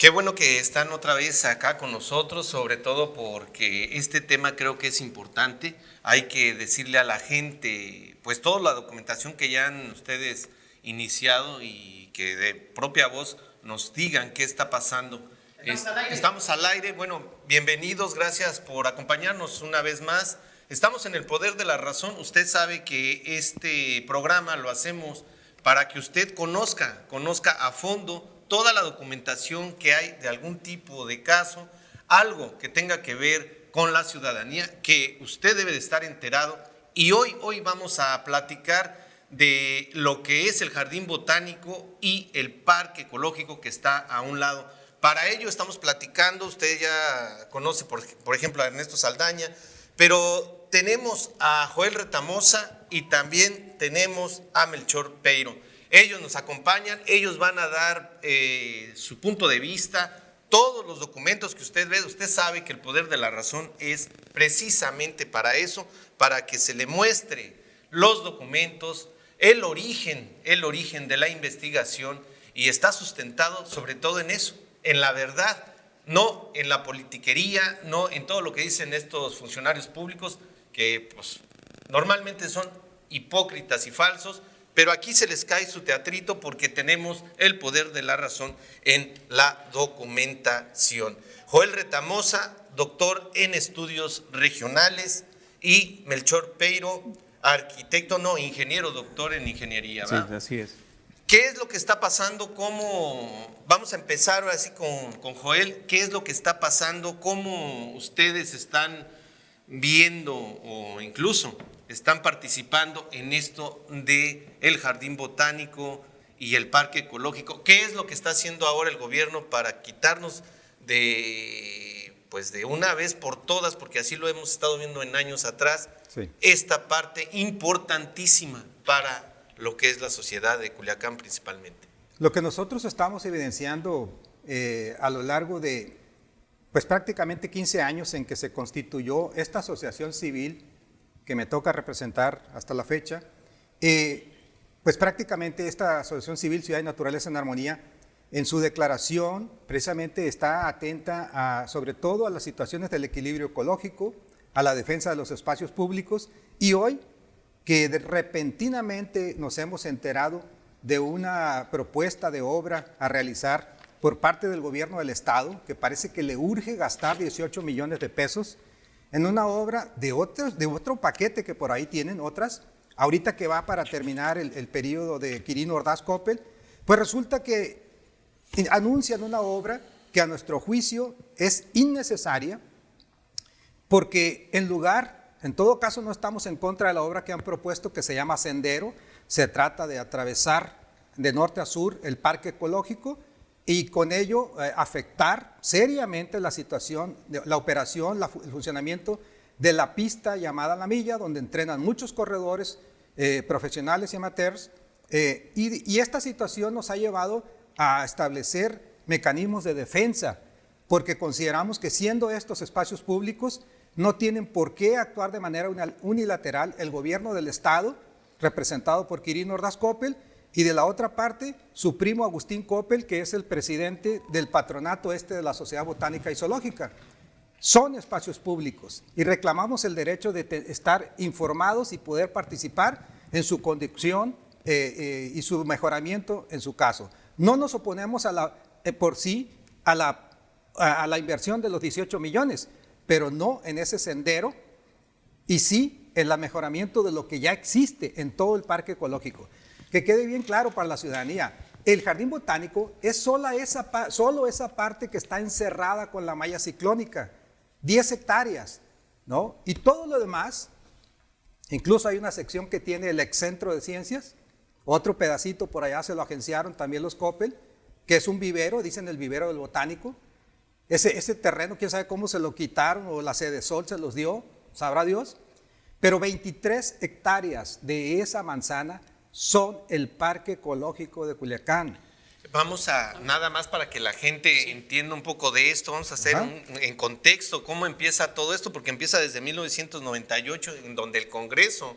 Qué bueno que están otra vez acá con nosotros, sobre todo porque este tema creo que es importante. Hay que decirle a la gente, pues toda la documentación que ya han ustedes iniciado y que de propia voz nos digan qué está pasando. Estamos al aire. Bueno, bienvenidos, gracias por acompañarnos una vez más. Estamos en El Poder de la Razón. Usted sabe que este programa lo hacemos para que usted conozca a fondo toda la documentación que hay de algún tipo de caso, algo que tenga que ver con la ciudadanía, que usted debe de estar enterado. Y hoy vamos a platicar de lo que es el Jardín Botánico y el Parque Ecológico que está a un lado. Para ello estamos platicando, usted ya conoce por ejemplo a Ernesto Saldaña, pero tenemos a Joel Retamosa y también tenemos a Melchor Peiro. Ellos nos acompañan, ellos van a dar su punto de vista, todos los documentos que usted ve. Usted sabe que El Poder de la Razón es precisamente para eso, para que se le muestre los documentos, el origen de la investigación, y está sustentado sobre todo en eso, en la verdad, no en la politiquería, no en todo lo que dicen estos funcionarios públicos que pues normalmente son hipócritas y falsos. Pero aquí se les cae su teatrito porque tenemos el poder de la razón en la documentación. Joel Retamosa, doctor en estudios regionales, y Melchor Peiro, ingeniero, doctor en ingeniería, ¿verdad? Sí, así es. ¿Qué es lo que está pasando? Vamos a empezar ahora sí con Joel. ¿Qué es lo que está pasando? ¿Cómo ustedes están viendo o incluso están participando en esto de el Jardín Botánico y el Parque Ecológico? ¿Qué es lo que está haciendo ahora el gobierno para quitarnos de una vez por todas, porque así lo hemos estado viendo en años atrás, sí, esta parte importantísima para lo que es la sociedad de Culiacán principalmente? Lo que nosotros estamos evidenciando a lo largo de pues prácticamente 15 años en que se constituyó esta asociación civil que me toca representar hasta la fecha, pues prácticamente esta Asociación Civil Ciudad y Naturaleza en Armonía, en su declaración precisamente está atenta sobre todo a las situaciones del equilibrio ecológico, a la defensa de los espacios públicos, y hoy que repentinamente nos hemos enterado de una propuesta de obra a realizar por parte del gobierno del estado, que parece que le urge gastar 18 millones de pesos en una obra de otro paquete que por ahí tienen otras, ahorita que va para terminar el periodo de Quirino Ordaz Coppel, pues resulta que anuncian una obra que a nuestro juicio es innecesaria, porque en todo caso no estamos en contra de la obra que han propuesto, que se llama Sendero. Se trata de atravesar de norte a sur el parque ecológico y con ello afectar seriamente la situación, la operación, el funcionamiento de la pista llamada La Milla, donde entrenan muchos corredores profesionales y amateurs, y esta situación nos ha llevado a establecer mecanismos de defensa, porque consideramos que siendo estos espacios públicos, no tienen por qué actuar de manera unilateral el gobierno del estado, representado por Quirino Ordaz Coppel, y de la otra parte, su primo Agustín Coppel, que es el presidente del patronato de la Sociedad Botánica y Zoológica. Son espacios públicos y reclamamos el derecho de estar informados y poder participar en su conducción y su mejoramiento en su caso. No nos oponemos a la inversión de los 18 millones, pero no en ese sendero, y sí en el mejoramiento de lo que ya existe en todo el parque ecológico. Que quede bien claro para la ciudadanía, el Jardín Botánico es solo esa parte que está encerrada con la malla ciclónica, 10 hectáreas, ¿no? Y todo lo demás, incluso hay una sección que tiene el excentro de ciencias, otro pedacito por allá se lo agenciaron también los Coppel, que es un vivero, dicen el vivero del Botánico. Ese terreno, quién sabe cómo se lo quitaron, o la Sedesol se los dio, sabrá Dios, pero 23 hectáreas de esa manzana son el Parque Ecológico de Culiacán. Vamos a, nada más para que la gente entienda un poco de esto, vamos a hacer en contexto cómo empieza todo esto, porque empieza desde 1998, en donde el Congreso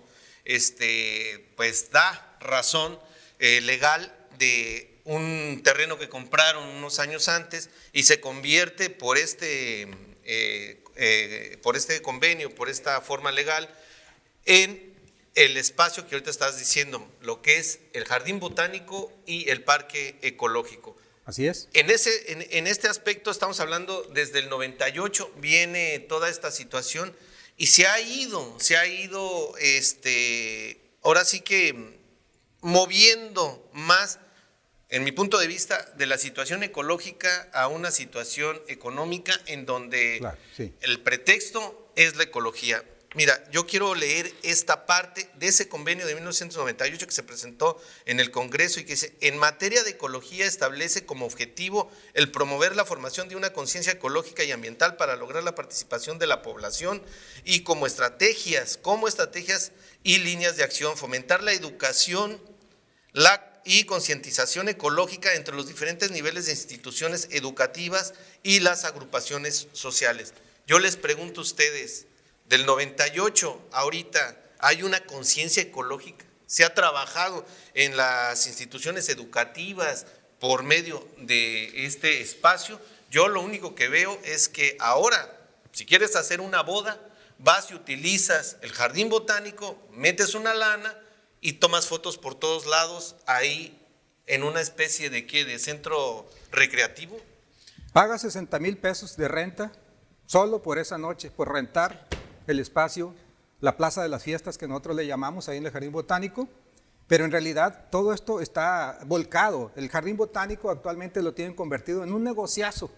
pues da razón legal de un terreno que compraron unos años antes y se convierte por este convenio, por esta forma legal, en el espacio que ahorita estás diciendo, lo que es el jardín botánico y el parque ecológico. Así es. En este aspecto estamos hablando desde el 98, viene toda esta situación y se ha ido, ahora sí que moviendo más, en mi punto de vista, de la situación ecológica a una situación económica en donde Claro, sí. el pretexto es la ecología. Mira, yo quiero leer esta parte de ese convenio de 1998 que se presentó en el Congreso y que dice: en materia de ecología establece como objetivo el promover la formación de una conciencia ecológica y ambiental para lograr la participación de la población y como estrategias y líneas de acción, fomentar la educación y concientización ecológica entre los diferentes niveles de instituciones educativas y las agrupaciones sociales. Yo les pregunto a ustedes, del 98 ahorita, ¿hay una conciencia ecológica? ¿Se ha trabajado en las instituciones educativas por medio de este espacio? Yo lo único que veo es que ahora, si quieres hacer una boda, vas y utilizas el jardín botánico, metes una lana y tomas fotos por todos lados ahí en una especie de ¿qué? De centro recreativo. Paga 60,000 pesos de renta solo por esa noche, por rentar el espacio, la plaza de las fiestas que nosotros le llamamos ahí en el Jardín Botánico, pero en realidad todo esto está volcado. El Jardín Botánico actualmente lo tienen convertido en un negociazo,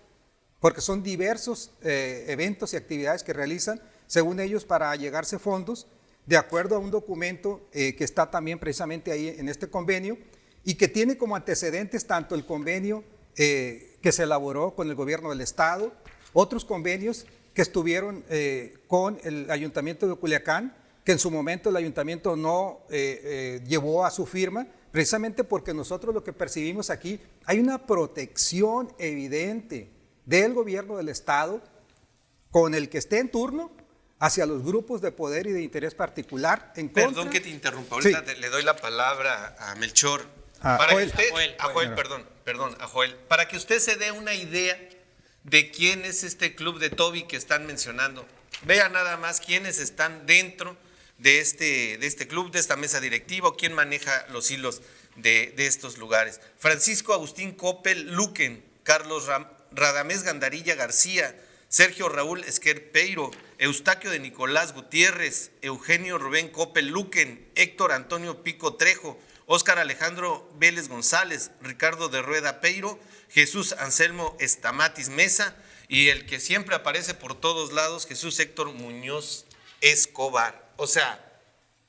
porque son diversos eventos y actividades que realizan, según ellos, para llegarse fondos, de acuerdo a un documento que está también precisamente ahí en este convenio, y que tiene como antecedentes tanto el convenio que se elaboró con el gobierno del estado, otros convenios que estuvieron con el Ayuntamiento de Culiacán, que en su momento el Ayuntamiento no llevó a su firma, precisamente porque nosotros lo que percibimos aquí, hay una protección evidente del gobierno del estado con el que esté en turno hacia los grupos de poder y de interés particular en contra. Perdón que te interrumpa, ahorita le doy la palabra a Melchor. A Joel, para que usted se dé una idea de quién es este club de Toby que están mencionando. Vea nada más quiénes están dentro de este club, de esta mesa directiva, o quién maneja los hilos de estos lugares. Francisco Agustín Coppel Luquen, Carlos Radamés Gandarilla García, Sergio Raúl Esquerpeiro, Eustaquio de Nicolás Gutiérrez, Eugenio Rubén Coppel Luquen, Héctor Antonio Pico Trejo, Óscar Alejandro Vélez González, Ricardo de Rueda Peiro, Jesús Anselmo Estamatis Mesa y el que siempre aparece por todos lados, Jesús Héctor Muñoz Escobar. O sea,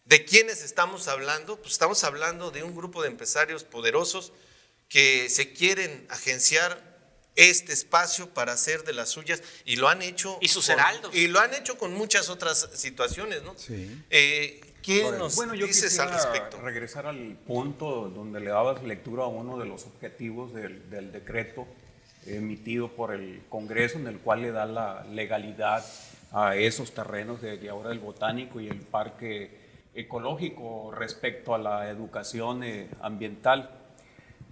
¿de quiénes estamos hablando? Pues estamos hablando de un grupo de empresarios poderosos que se quieren agenciar este espacio para hacer de las suyas y lo han hecho. Y sus heraldos. Y lo han hecho con muchas otras situaciones, ¿no? Sí. ¿Quién nos yo dices al respecto? Regresar al punto donde le dabas lectura a uno de los objetivos del decreto emitido por el Congreso, en el cual le da la legalidad a esos terrenos de ahora el botánico y el parque ecológico respecto a la educación ambiental.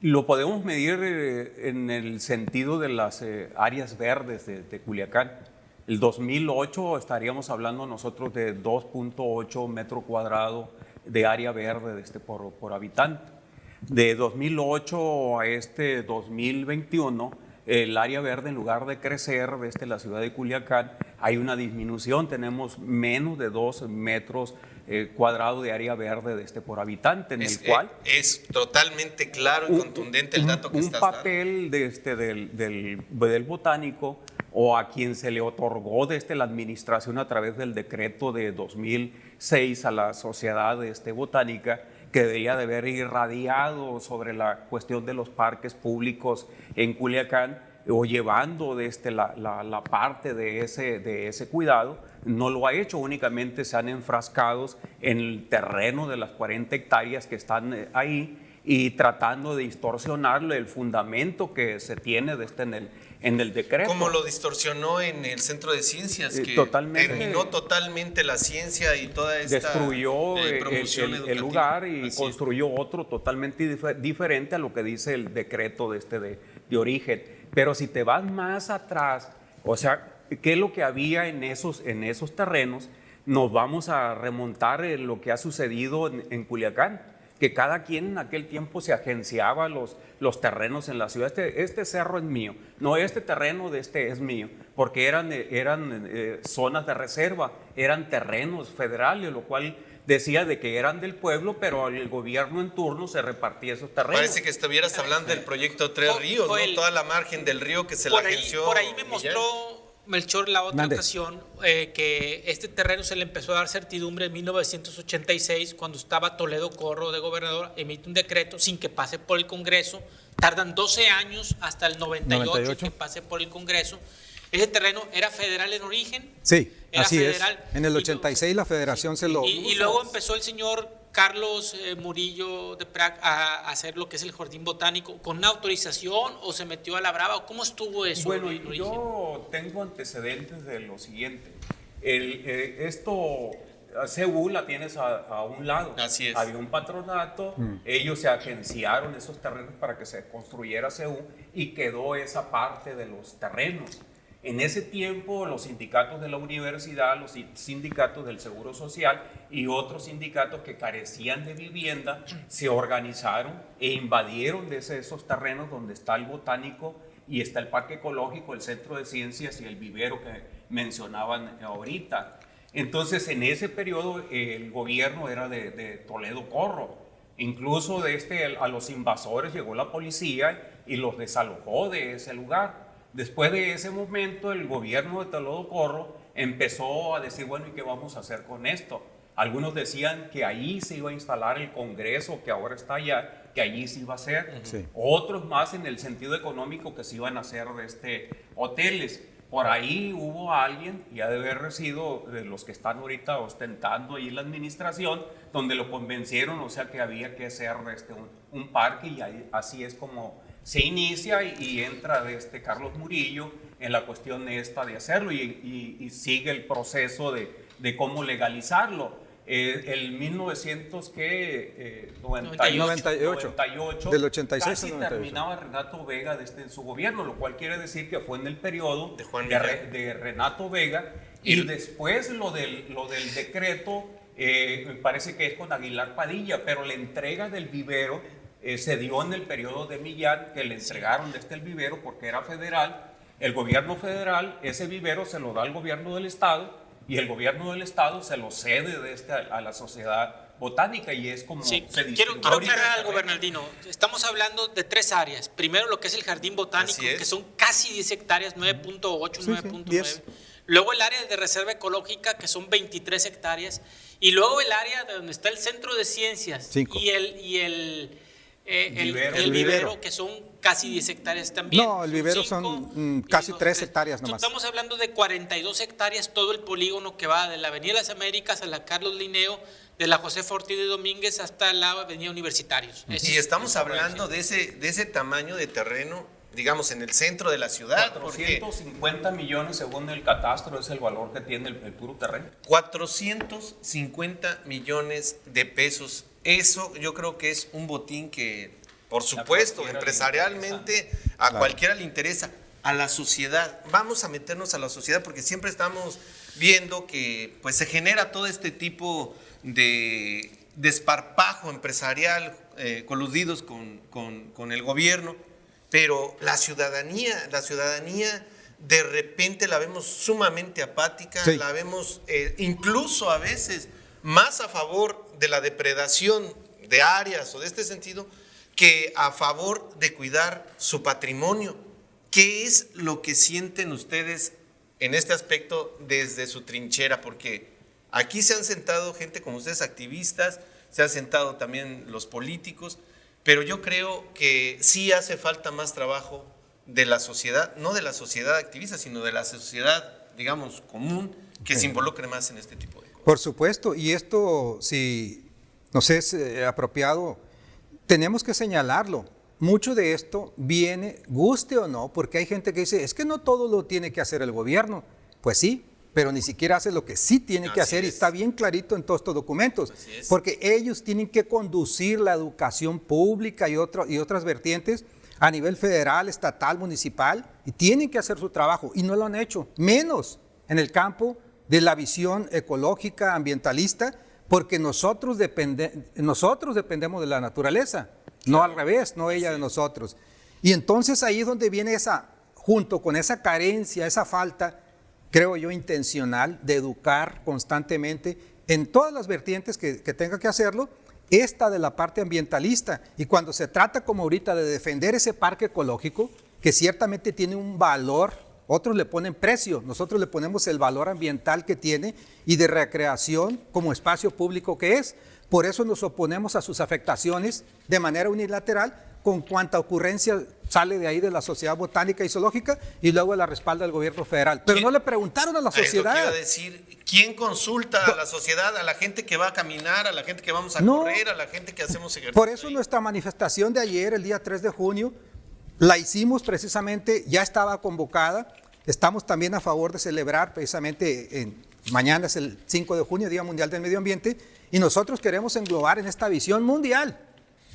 Lo podemos medir en el sentido de las áreas verdes de Culiacán. El 2008 estaríamos hablando nosotros de 2.8 metros cuadrados de área verde por habitante. De 2008 a 2021, el área verde, en lugar de crecer desde la ciudad de Culiacán, hay una disminución. Tenemos menos de 2 metros cuadrados de área verde por habitante, en el cual es totalmente claro y contundente el dato que estás dando. Un papel del botánico, o a quien se le otorgó la administración a través del decreto de 2006 a la sociedad botánica, que debería de haber irradiado sobre la cuestión de los parques públicos en Culiacán, o llevando la parte de ese cuidado. No lo ha hecho, únicamente se han enfrascado en el terreno de las 40 hectáreas que están ahí, y tratando de distorsionar el fundamento que se tiene en el decreto. Como lo distorsionó en el Centro de Ciencias, que totalmente. terminó totalmente la ciencia y toda esta destruyó promoción el lugar y Así construyó otro totalmente diferente a lo que dice el decreto de origen. Pero si te vas más atrás, o sea, ¿qué es lo que había en esos terrenos? Nos vamos a remontar en lo que ha sucedido en Culiacán, que cada quien en aquel tiempo se agenciaba los terrenos en la ciudad. Este cerro es mío, no, este terreno de este es mío, porque eran zonas de reserva, eran terrenos federales, lo cual decía de que eran del pueblo, pero el gobierno en turno se repartía esos terrenos. Parece que estuvieras hablando del proyecto Tres Ríos, ¿no? Toda la margen del río que se la agenció. Por ahí me mostró Melchor la otra ocasión que este terreno se le empezó a dar certidumbre en 1986, cuando estaba Toledo Corro de gobernador, emite un decreto sin que pase por el Congreso. Tardan 12 años hasta el 98 que pase por el Congreso. Ese terreno era federal en origen. Sí, era así federal. es. En el 86 la federación se lo... Y luego empezó el señor Carlos Murillo de Prat a hacer lo que es el jardín botánico, ¿con una autorización o se metió a la brava? ¿O cómo estuvo eso? Bueno, yo tengo antecedentes de lo siguiente. CU la tienes a un lado. Así es. Había un patronato, ellos se agenciaron esos terrenos para que se construyera CU y quedó esa parte de los terrenos. En ese tiempo, los sindicatos de la universidad, los sindicatos del Seguro Social y otros sindicatos que carecían de vivienda se organizaron e invadieron de esos terrenos donde está el botánico y está el parque ecológico, el centro de ciencias y el vivero que mencionaban ahorita. Entonces, en ese periodo, el gobierno era de Toledo Corro. Incluso a los invasores llegó la policía y los desalojó de ese lugar. Después de ese momento, el gobierno de Toledo Corro empezó a decir, bueno, ¿y qué vamos a hacer con esto? Algunos decían que ahí se iba a instalar el Congreso, que ahora está allá, que allí se iba a hacer. Sí. Otros más en el sentido económico, que se iban a hacer hoteles. Por ahí hubo alguien, ya debe haber sido de los que están ahorita ostentando ahí la administración, donde lo convencieron, o sea, que había que hacer un parque, y así es como se inicia y entra Carlos Murillo en la cuestión esta de hacerlo y sigue el proceso de cómo legalizarlo. El 1998, del 86 casi al 98. terminaba Renato Vega en su gobierno, lo cual quiere decir que fue en el periodo de Renato Vega, y después lo del decreto me parece que es con Aguilar Padilla, pero la entrega del vivero se dio en el periodo de Millán, que le entregaron el vivero porque era federal. El gobierno federal, ese vivero se lo da al gobierno del estado, y el gobierno del estado se lo cede a la sociedad botánica, y es como se quiero aclarar algo, Bernardino. Estamos hablando de 3 áreas. Primero, lo que es el jardín botánico, que son casi 10 hectáreas, 9.8, 9.9. Luego el área de reserva ecológica, que son 23 hectáreas. Y luego el área donde está el centro de ciencias 5. y el vivero, que son casi 10 hectáreas también. No, el vivero son casi 3 hectáreas nomás. Estamos hablando de 42 hectáreas, todo el polígono que va de la Avenida de las Américas a la Carlos Linneo, de la José Ortiz de Domínguez hasta la Avenida Universitarios. Y estamos hablando de ese tamaño de terreno, digamos, en el centro de la ciudad. 450 millones según el catastro es el valor que tiene el puro terreno. 450 millones de pesos. Eso yo creo que es un botín que, por supuesto, empresarialmente a cualquiera le interesa. A la sociedad, vamos a meternos a la sociedad, porque siempre estamos viendo que pues se genera todo este tipo de desparpajo empresarial, coludidos con el gobierno, pero la ciudadanía de repente la vemos sumamente apática, la vemos incluso a veces más a favor de la depredación de áreas o de este sentido que a favor de cuidar su patrimonio. ¿Qué es lo que sienten ustedes en este aspecto desde su trinchera? Porque aquí se han sentado gente como ustedes, activistas, se han sentado también los políticos, pero yo creo que sí hace falta más trabajo de la sociedad, no de la sociedad activista, sino de la sociedad, digamos, común, que se involucre más en este tipo de cosas. Por supuesto, y esto, si nos es apropiado, tenemos que señalarlo. Mucho de esto viene, guste o no, porque hay gente que dice, es que no todo lo tiene que hacer el gobierno. Pues sí, pero ni siquiera hace lo que sí tiene que hacer y está bien clarito en todos estos documentos. Porque ellos tienen que conducir la educación pública y otras vertientes a nivel federal, estatal, municipal, y tienen que hacer su trabajo y no lo han hecho, menos en el campo de la visión ecológica, ambientalista, porque nosotros dependemos de la naturaleza. No al revés, no ella de nosotros. Y entonces ahí es donde viene junto con esa carencia, esa falta, creo yo, intencional de educar constantemente en todas las vertientes que tenga que hacerlo, esta de la parte ambientalista. Y cuando se trata como ahorita de defender ese parque ecológico, que ciertamente tiene un valor, otros le ponen precio, nosotros le ponemos el valor ambiental que tiene y de recreación como espacio público que es. Por eso nos oponemos a sus afectaciones de manera unilateral, con cuanta ocurrencia sale de ahí de la Sociedad Botánica y Zoológica y luego la respalda del gobierno federal. Pero no le preguntaron a la sociedad. Es lo que iba a decir. ¿Quién consulta a la sociedad, a la gente que va a caminar, a la gente que vamos a correr, a la gente que hacemos ejercicio? Por eso nuestra manifestación de ayer, el día 3 de junio, la hicimos precisamente, ya estaba convocada. Estamos también a favor de celebrar precisamente, mañana es el 5 de junio, Día Mundial del Medio Ambiente, y nosotros queremos englobar en esta visión mundial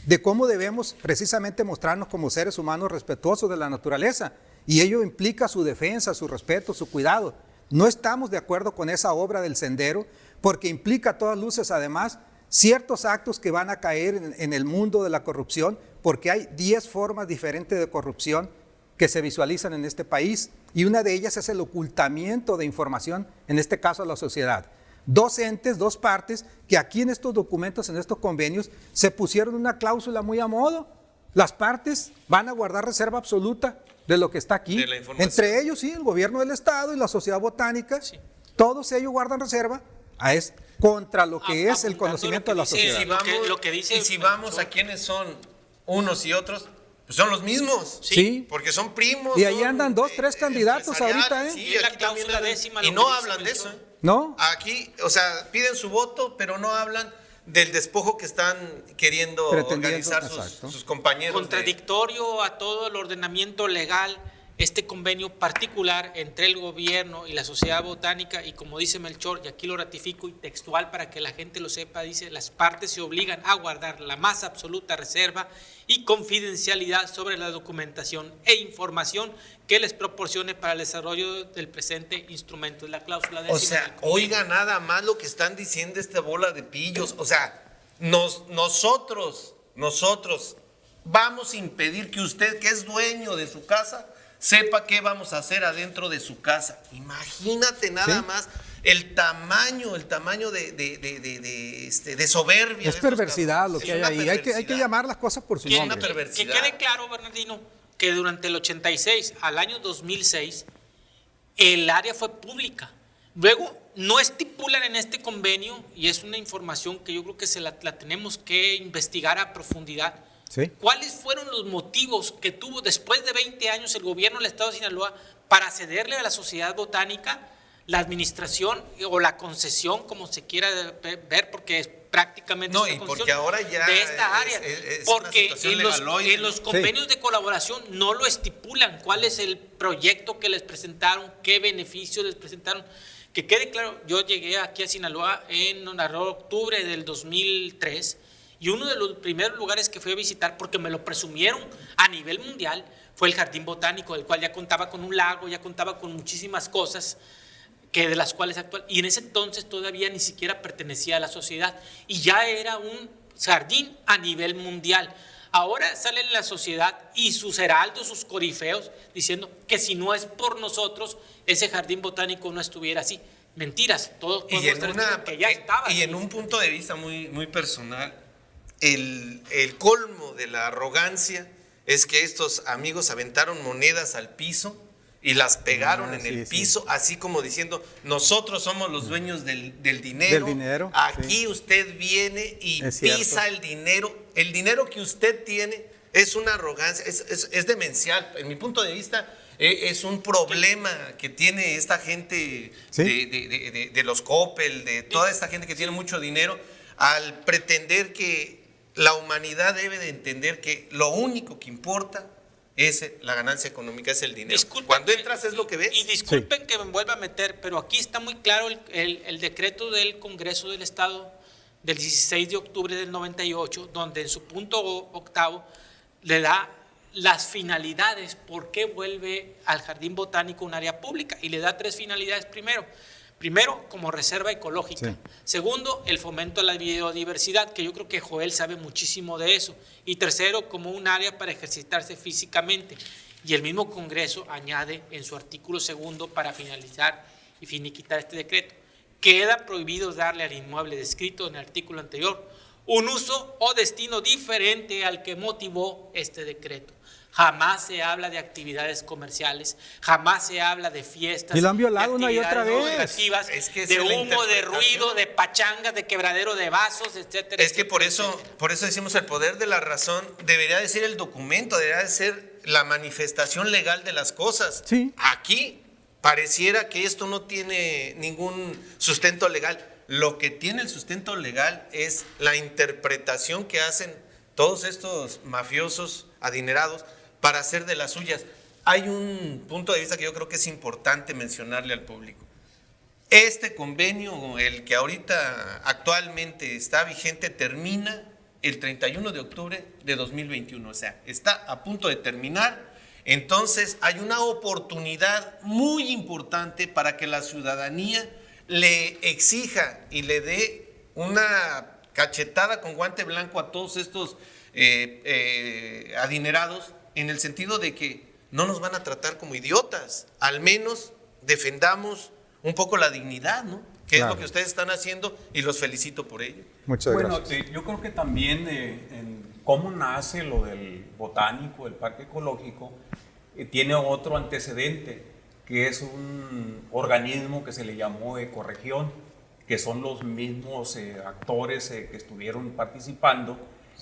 de cómo debemos precisamente mostrarnos como seres humanos respetuosos de la naturaleza. Y ello implica su defensa, su respeto, su cuidado. No estamos de acuerdo con esa obra del sendero porque implica a todas luces, además, ciertos actos que van a caer en el mundo de la corrupción, porque hay 10 formas diferentes de corrupción que se visualizan en este país y una de ellas es el ocultamiento de información, en este caso a la sociedad. Dos entes, dos partes, que aquí en estos documentos, en estos convenios, se pusieron una cláusula muy a modo. Las partes van a guardar reserva absoluta de lo que está aquí. Entre ellos, sí, el gobierno del Estado y la Sociedad Botánica, sí. Todos ellos guardan reserva contra lo que es el conocimiento de la sociedad. Y si vamos a quiénes son unos y otros, pues son los mismos. Sí. Porque son primos. Y ahí andan 2, 3 candidatos ahorita, Sí, y la cláusula décima. Y no hablan de eso. ¿No? Aquí, o sea, piden su voto, pero no hablan del despojo que están queriendo organizar sus compañeros. Contradictorio a todo el ordenamiento legal, este convenio particular entre el gobierno y la Sociedad Botánica, y como dice Melchor, y aquí lo ratifico y textual para que la gente lo sepa, dice: las partes se obligan a guardar la más absoluta reserva y confidencialidad sobre la documentación e información que les proporcione para el desarrollo del presente instrumento. Es la cláusula décima. O sea, oiga nada más lo que están diciendo esta bola de pillos. O sea, nosotros vamos a impedir que usted, que es dueño de su casa, sepa qué vamos a hacer adentro de su casa. Imagínate nada más el tamaño de soberbia. Es perversidad lo que hay ahí. Hay que llamar las cosas por su nombre. Que quede claro, Bernardino, que durante el 86 al año 2006 el área fue pública. Luego no estipulan en este convenio, y es una información que yo creo que la tenemos que investigar a profundidad. ¿Sí? ¿Cuáles fueron los motivos que tuvo después de 20 años el gobierno del Estado de Sinaloa para cederle a la Sociedad Botánica la administración o la concesión, como se quiera ver, porque es prácticamente no, y porque ahora ya de esta área? Porque en los convenios de colaboración no lo estipulan cuál es el proyecto que les presentaron, qué beneficios les presentaron. Que quede claro, yo llegué aquí a Sinaloa en octubre del 2003, y uno de los primeros lugares que fui a visitar, porque me lo presumieron a nivel mundial, fue el Jardín Botánico, el cual ya contaba con un lago, ya contaba con muchísimas cosas de las cuales actual, y en ese entonces todavía ni siquiera pertenecía a la sociedad, y ya era un jardín a nivel mundial. Ahora salen la sociedad y sus heraldos, sus corifeos, diciendo que si no es por nosotros, ese Jardín Botánico no estuviera así. Mentiras, todos podemos estar que ya estaba. Y en un punto de vista muy, muy personal, el colmo de la arrogancia es que estos amigos aventaron monedas al piso y las pegaron en el piso, así como diciendo: nosotros somos los dueños del dinero. Aquí usted viene y pisa el dinero. El dinero que usted tiene es una arrogancia, es demencial. En mi punto de vista, es un problema que tiene esta gente de los Coppel, de toda esta gente que tiene mucho dinero, al pretender que la humanidad debe de entender que lo único que importa es la ganancia económica, es el dinero. Cuando entras es lo que ves. Y disculpen que me vuelva a meter, pero aquí está muy claro el decreto del Congreso del Estado del 16 de octubre del 98, donde en su punto octavo le da las finalidades, por qué vuelve al Jardín Botánico un área pública, y le da 3 finalidades. Primero, como reserva ecológica. Sí. Segundo, el fomento a la biodiversidad, que yo creo que Joel sabe muchísimo de eso. Y tercero, como un área para ejercitarse físicamente. Y el mismo Congreso añade en su artículo 2, para finalizar y finiquitar este decreto: queda prohibido darle al inmueble descrito en el artículo anterior un uso o destino diferente al que motivó este decreto. Jamás se habla de actividades comerciales, jamás se habla de fiestas. Y lo han violado una y otra vez. Es que de humo, de ruido, de pachangas, de quebradero de vasos, etcétera. Es que por eso decimos, el poder de la razón debería de ser el documento, debería de ser la manifestación legal de las cosas. Sí. Aquí pareciera que esto no tiene ningún sustento legal. Lo que tiene el sustento legal es la interpretación que hacen todos estos mafiosos adinerados para hacer de las suyas. Hay un punto de vista que yo creo que es importante mencionarle al público. Este convenio, el que ahorita actualmente está vigente, termina el 31 de octubre de 2021, o sea, está a punto de terminar. Entonces hay una oportunidad muy importante para que la ciudadanía le exija y le dé una cachetada con guante blanco a todos estos adinerados, en el sentido de que no nos van a tratar como idiotas. Al menos defendamos un poco la dignidad, ¿no? Que claro, es lo que ustedes están haciendo, y los felicito por ello. Muchas gracias. Bueno, yo creo que también en cómo nace lo del botánico, el parque ecológico, tiene otro antecedente, que es un organismo que se le llamó ecorregión, que son los mismos actores que estuvieron participando.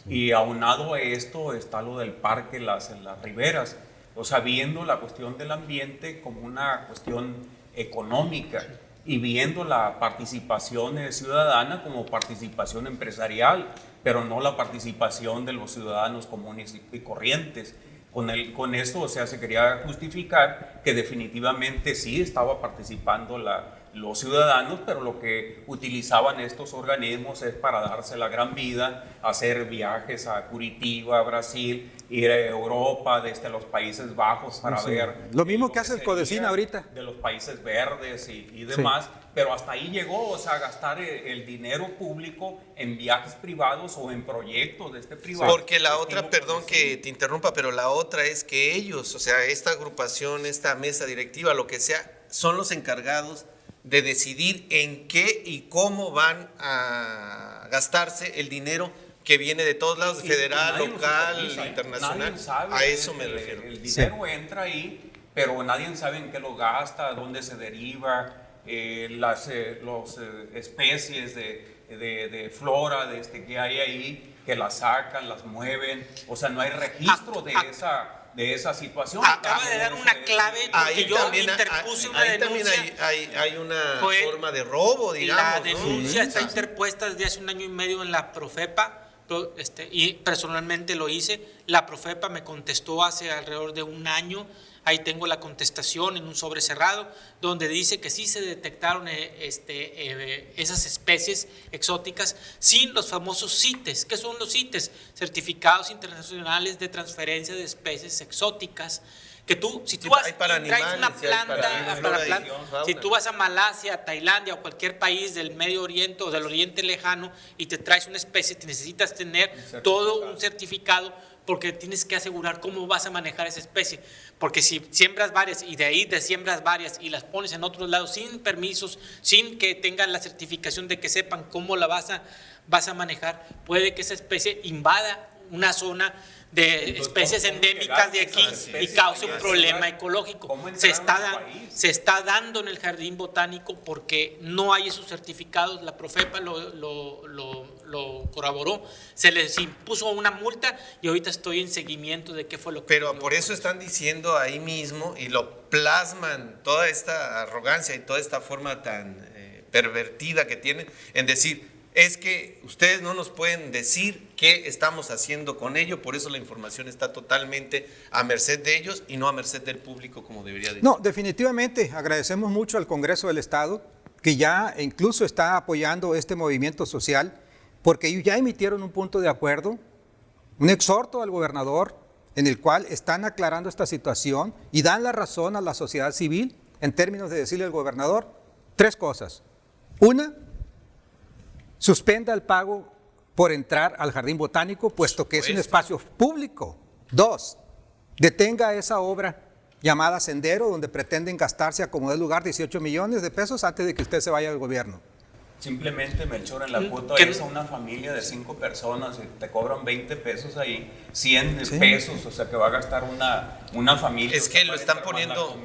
Y aunado a esto está lo del parque, en las riberas, o sea, viendo la cuestión del ambiente como una cuestión económica y viendo la participación ciudadana como participación empresarial, pero no la participación de los ciudadanos comunes y corrientes. Con esto, o sea, se quería justificar que definitivamente sí estaba participando los ciudadanos, pero lo que utilizaban estos organismos es para darse la gran vida, hacer viajes a Curitiba, a Brasil, ir a Europa, desde los Países Bajos para ver... Lo mismo que hace el Codecina ahorita. De los países verdes y demás, pero hasta ahí llegó, o sea, gastar el dinero público en viajes privados o en proyectos de este privado. Porque la otra, perdón que te interrumpa, pero la otra es que ellos, o sea, esta agrupación, esta mesa directiva, lo que sea, son los encargados de decidir en qué y cómo van a gastarse el dinero que viene de todos lados, federal, local, internacional. A eso me refiero. El dinero entra ahí, pero nadie sabe en qué lo gasta, dónde se deriva, las especies de flora que hay ahí, que las sacan, las mueven, o sea, no hay registro de esa situación. Acaba de dar una clave, porque yo interpuse una denuncia. Ahí también hay una forma de robo, digamos. La denuncia está interpuesta desde hace 1 año y medio en la Profepa, y personalmente lo hice. La Profepa me contestó hace alrededor de 1 año. Ahí tengo la contestación en un sobre cerrado, donde dice que sí se detectaron esas especies exóticas sin los famosos CITES. ¿Qué son los CITES? Certificados internacionales de transferencia de especies exóticas. Que tú, si tú traes una planta, si tú vas a Malasia, Tailandia o cualquier país del Medio Oriente o del Oriente Lejano y te traes una especie, te necesitas tener todo un certificado, porque tienes que asegurar cómo vas a manejar esa especie. Porque si siembras varias y de ahí te siembras varias y las pones en otros lados sin permisos, sin que tengan la certificación de que sepan cómo la vas a manejar, puede que esa especie invada una zona de especies endémicas de aquí y cause un problema ecológico. Se está dando en el Jardín Botánico porque no hay esos certificados. La Profepa lo corroboró, se les impuso una multa y ahorita estoy en seguimiento de qué fue lo que... Pero por eso están diciendo ahí mismo y lo plasman, toda esta arrogancia y toda esta forma tan pervertida que tienen en decir, es que ustedes no nos pueden decir qué estamos haciendo con ello, por eso la información está totalmente a merced de ellos y no a merced del público como debería de ser. No, definitivamente agradecemos mucho al Congreso del Estado, que ya incluso está apoyando este movimiento social, porque ellos ya emitieron un punto de acuerdo, un exhorto al gobernador, en el cual están aclarando esta situación y dan la razón a la sociedad civil en términos de decirle al gobernador 3 cosas. Una, suspenda el pago por entrar al Jardín Botánico, puesto que es un espacio público. 2, detenga esa obra llamada Sendero, donde pretenden gastarse a como de lugar 18 millones de pesos antes de que usted se vaya del gobierno. Simplemente, Melchor, en la cuota es a una familia de 5 personas, te cobran 20 pesos ahí, 100 pesos, o sea que va a gastar una familia. Es que lo están poniendo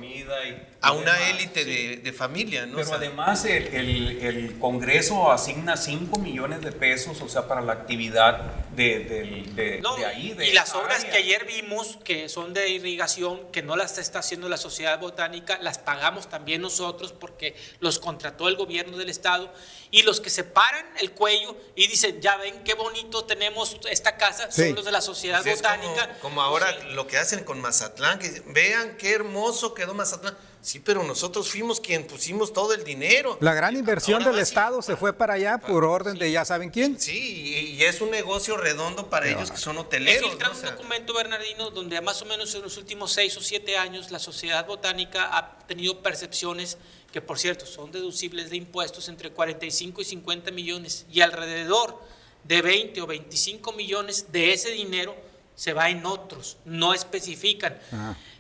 a una élite de familia, ¿no? Pero o sea, además el Congreso asigna 5 millones de pesos, o sea, para la actividad de ahí. Y las obras que ayer vimos, que son de irrigación, que no las está haciendo la Sociedad Botánica, las pagamos también nosotros porque los contrató el gobierno del Estado. Y los que se paran el cuello y dicen, ya ven qué bonito tenemos esta casa, son los de la Sociedad Botánica. Como ahora lo que hacen con Mazatlán, que dicen, vean qué hermoso quedó Mazatlán. Sí, pero nosotros fuimos quien pusimos todo el dinero. La gran inversión del Estado se fue para allá por orden de ya saben quién. Sí, y es un negocio redondo para ellos que son hoteleros. Filtraron un documento, Bernardino, donde más o menos en los últimos 6 o 7 años la Sociedad Botánica ha tenido percepciones que, por cierto, son deducibles de impuestos entre 45 y 50 millones y alrededor de 20 o 25 millones de ese dinero se va en otros, no especifican.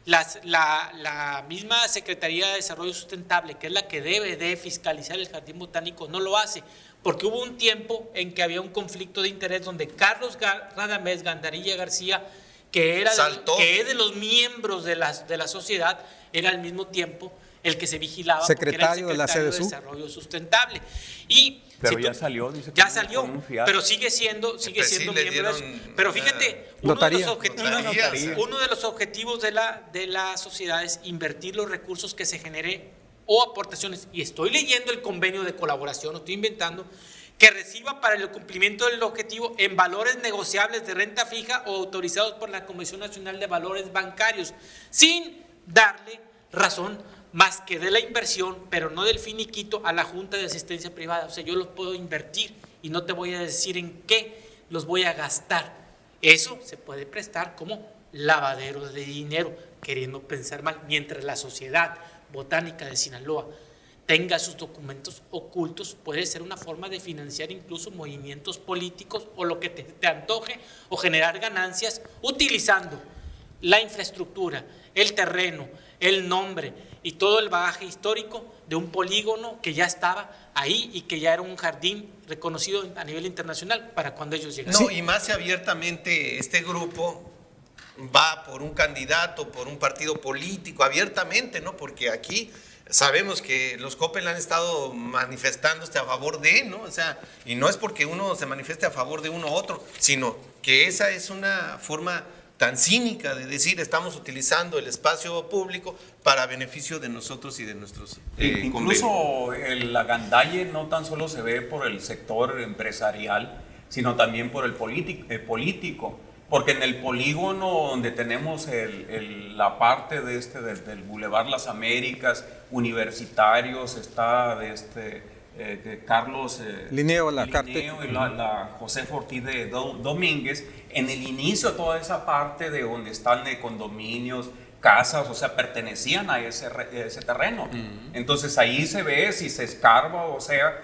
La misma Secretaría de Desarrollo Sustentable, que es la que debe de fiscalizar el Jardín Botánico, no lo hace, porque hubo un tiempo en que había un conflicto de interés donde Carlos Radamés Gandarilla García, que es de los miembros de la sociedad, era al mismo tiempo el que se vigilaba secretario porque era el secretario de la de Desarrollo Sustentable. Pero ya salió, dice ya salió, pero sigue siendo miembro. Pero fíjate, uno de los objetivos de la sociedad es invertir los recursos que se genere o aportaciones. Y estoy leyendo el convenio de colaboración, no estoy inventando, que reciba para el cumplimiento del objetivo en valores negociables de renta fija o autorizados por la Comisión Nacional de Valores Bancarios, sin darle razón más que de la inversión, pero no del finiquito a la Junta de Asistencia Privada. O sea, yo los puedo invertir y no te voy a decir en qué los voy a gastar. Eso se puede prestar como lavadero de dinero, queriendo pensar mal, mientras la Sociedad Botánica de Sinaloa tenga sus documentos ocultos, puede ser una forma de financiar incluso movimientos políticos o lo que te antoje, o generar ganancias utilizando la infraestructura, el terreno, el nombre y todo el bagaje histórico de un polígono que ya estaba ahí y que ya era un jardín reconocido a nivel internacional para cuando ellos llegaron. No, y más abiertamente este grupo va por un candidato, por un partido político, abiertamente, ¿no? Porque aquí sabemos que los Coppel han estado manifestándose a favor de, ¿no? O sea, y no es porque uno se manifieste a favor de uno u otro, sino que esa es una forma tan cínica de decir estamos utilizando el espacio público para beneficio de nosotros y de nuestros incluso la gandalle no tan solo se ve por el sector empresarial, sino también por el político, porque en el polígono donde tenemos la parte del Boulevard Las Américas, universitarios, está Carlos Linneo, y la José Ortiz de Domínguez. En el inicio toda esa parte de donde están condominios, casas, o sea, pertenecían a ese terreno. Entonces ahí se ve si se escarba, o sea,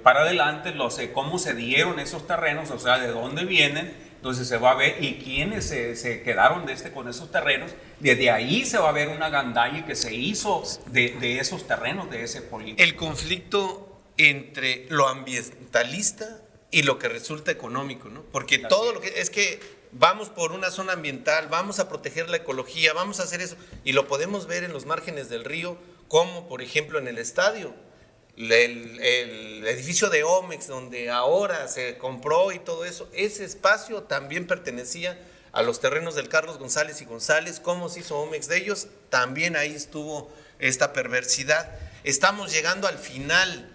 para adelante cómo se dieron esos terrenos, o sea, de dónde vienen. Entonces se va a ver y quiénes se quedaron con esos terrenos. Desde ahí se va a ver una gandalle que se hizo de esos terrenos, de ese polígono. El conflicto entre lo ambientalista y lo que resulta económico, ¿no? Porque todo lo que es que vamos por una zona ambiental, vamos a proteger la ecología, vamos a hacer eso, y lo podemos ver en los márgenes del río, como por ejemplo en el estadio. El edificio de Omex, donde ahora se compró y todo eso, ese espacio también pertenecía a los terrenos del Carlos González y González. ¿Cómo se hizo Omex de ellos? También ahí estuvo esta perversidad. Estamos llegando al final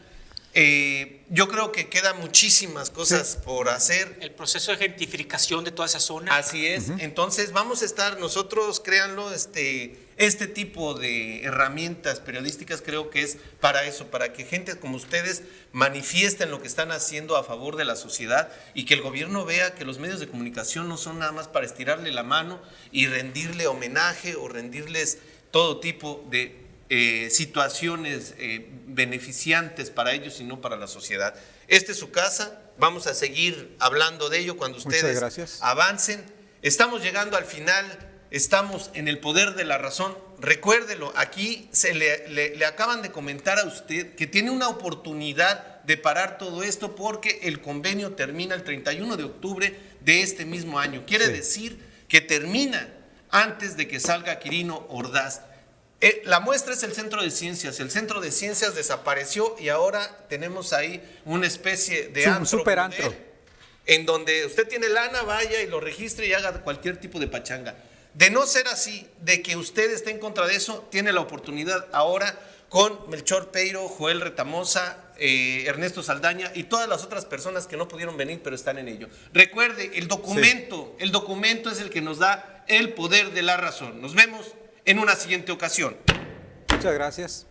Yo creo que quedan muchísimas cosas por hacer. El proceso de gentrificación de toda esa zona. Así es. Entonces vamos a estar nosotros, créanlo, este tipo de herramientas periodísticas creo que es para eso, para que gente como ustedes manifiesten lo que están haciendo a favor de la sociedad y que el gobierno vea que los medios de comunicación no son nada más para estirarle la mano y rendirle homenaje o rendirles todo tipo de situaciones beneficiantes para ellos y no para la sociedad. Esta es su casa, vamos a seguir hablando de ello cuando ustedes avancen. Estamos llegando al final, estamos en el poder de la razón. Recuérdelo, aquí le acaban de comentar a usted que tiene una oportunidad de parar todo esto porque el convenio termina el 31 de octubre de este mismo año. Quiere decir que termina antes de que salga Quirino Ordaz. La muestra es el Centro de Ciencias. El Centro de Ciencias desapareció y ahora tenemos ahí una especie de un super antro en donde usted tiene lana, vaya y lo registre y haga cualquier tipo de pachanga. De no ser así, de que usted esté en contra de eso, tiene la oportunidad ahora con Melchor Peiro, Joel Retamosa, Ernesto Saldaña y todas las otras personas que no pudieron venir pero están en ello. Recuerde, el documento es el que nos da el poder de la razón. Nos vemos en una siguiente ocasión. Muchas gracias.